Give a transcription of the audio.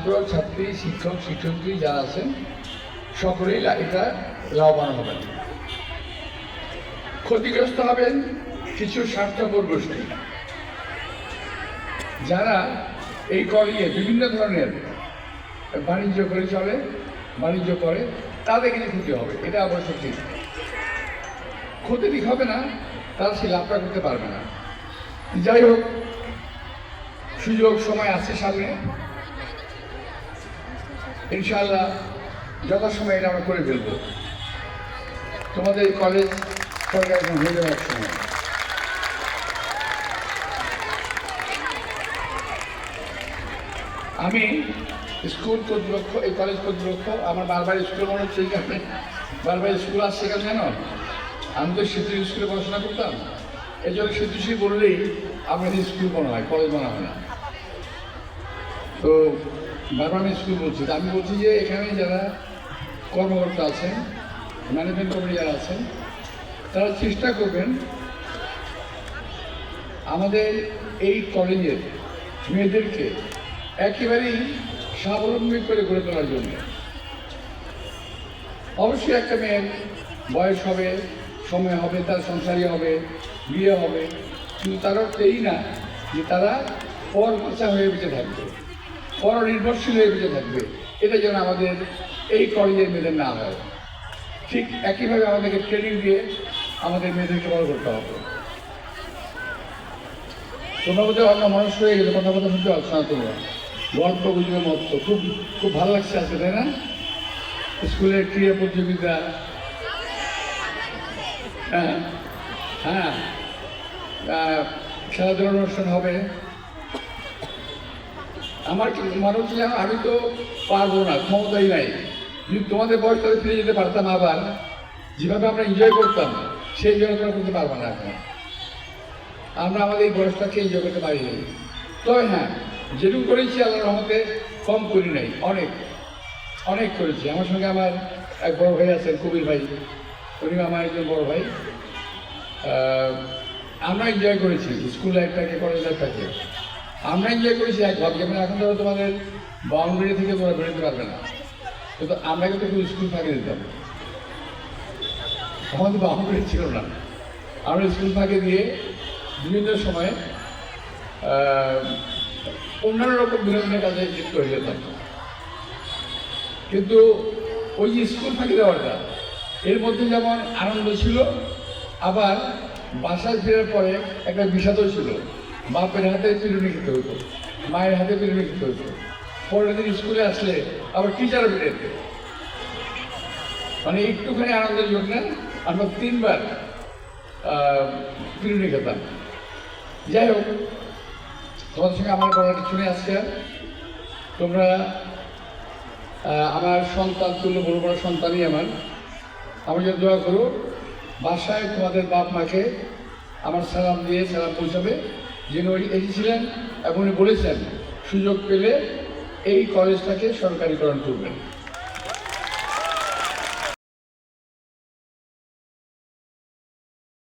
ছাত্র ছাত্রী শিক্ষক শিক্ষার্থী যারা আছেন সকলেই এটা লাভবান হবেন। ক্ষতিগ্রস্ত হবেন কিছু স্বার্থপর গোষ্ঠী যারা এই কলেজে বিভিন্ন ধরনের বাণিজ্য করে তাদের কিছু ক্ষতি হবে, এটা অবশ্য ঠিক। ক্ষতি ঠিক হবে না, তারা সেই লাভটা করতে পারবে না। যাই হোক, সুযোগ সময় আছে সামনে, ইনশাআল্লাহ যথাসময়ে এটা আমরা করে ফেলব। তোমাদের কলেজ সরকার এখন হয়ে যাবে এক সময়। আমি স্কুল কর্তৃপক্ষ, এই কলেজ কর্তৃপক্ষ, আমার বারবার স্কুল মনে হচ্ছে এইখানে বারবার স্কুল আসছে কেন জানো? আমি তো সেতু স্কুলে পড়াশোনা করতাম, এই জন্য সেতুশ্রী বললেই আমাদের স্কুল মনে হয়, কলেজ মনে হয় না। তো বারবার আমি স্কুল বলছি, আমি বলছি যে এখানে যারা কর্মকর্তা আছেন, ম্যানেজমেন্ট কমিটি যারা আছেন, তারা চেষ্টা করবেন আমাদের এই কলেজের মেয়েদেরকে একেবারেই স্বাবলম্বী করে গড়ে তোলার জন্য। অবশ্যই একটা মেয়ের বয়স হবে, সময় হবে, তার সংসারী হবে, বিয়ে হবে, কিন্তু তার অর্থ এই না যে তারা পর বাঁচা হয়ে বেঁচে থাকবে, পর নির্ভরশীল হয়ে বেঁচে থাকবে। এটা যেন আমাদের এই কলেজের মেয়েদের না হয়। ঠিক একইভাবে আমাদেরকে ট্রেনিং দিয়ে আমাদের মেয়েদেরকে বড় করতে হবে। তোমরা বোধহয় অন্য মানুষ হয়ে গেলে কথা শুনতে পারছো না, তোমরা গল্প গুজবের মতো খুব খুব ভালো লাগছে আজকে, তাই না? স্কুলের ক্রীড়া প্রতিযোগিতা, হ্যাঁ খেলাধুলা অনুষ্ঠান হবে। আমার মনে হচ্ছে যেন আমি তো পারবো না, ক্ষমতাই নাই। যদি তোমাদের বয়সটা ফিরে যেতে পারতাম আবার, যেভাবে আমরা এনজয় করতাম সেই জন্য তোমরা করতে পারবো না। এখন আমরা আমাদের এই বয়সটাকে এনজয় করতে পারি নাই। তবে হ্যাঁ, যেটুকু করেছি আল্লাহর রহমতে কম করি নাই, অনেক অনেক করেছি। আমার সঙ্গে আমার এক বড় ভাই আছেন, কবির ভাই, উনি আমার একজন বড় ভাই। আমরা এনজয় করেছি স্কুল লাইফটাকে, কলেজ লাইফটাকে আমরা এনজয় করেছি একভাবে। যেমন এখন ধরো তোমাদের বাউন্ডারি থেকে তোমরা বেরোতে পারবে না, কিন্তু আমরা কিন্তু একটু স্কুল ফাঁকে দিতাম। আমাদের বাউন্ডারি ছিল না, আমরা স্কুল ফাঁকে দিয়ে বিভিন্ন সময়ে অন্যান্য রকম বিনোদনের কাজে যুক্ত হয়ে যেতাম। কিন্তু ওই যে স্কুল ফাঁকি দেওয়াটা, এর মধ্যে যেমন আনন্দ ছিল, আবার বাসায় ফেরার পরে একটা বিষাদও ছিল। বাপের হাতে পিটুনি খেতে হতো, মায়ের হাতে পিটুনি খেতে হতো, পরের দিন স্কুলে আসলে আবার টিচারও পেটে। মানে একটুখানি আনন্দের জন্য আমরা 3 বার পিটুনি খেতাম। যাই হোক, তোমাদের সঙ্গে আমার বলার কিছু নেই আজকে। তোমরা আমার সন্তান তুল্য, বড় বড় সন্তানই আমার জন্য দোয়া করো। বাসায় তোমাদের বাপ মাকে আমার সালাম দিয়ে সালাম পৌঁছাবে, যিনি এসেছিলেন এবং উনি বলেছেন সুযোগ পেলে এই কলেজটাকে সরকারিকরণ করবেন।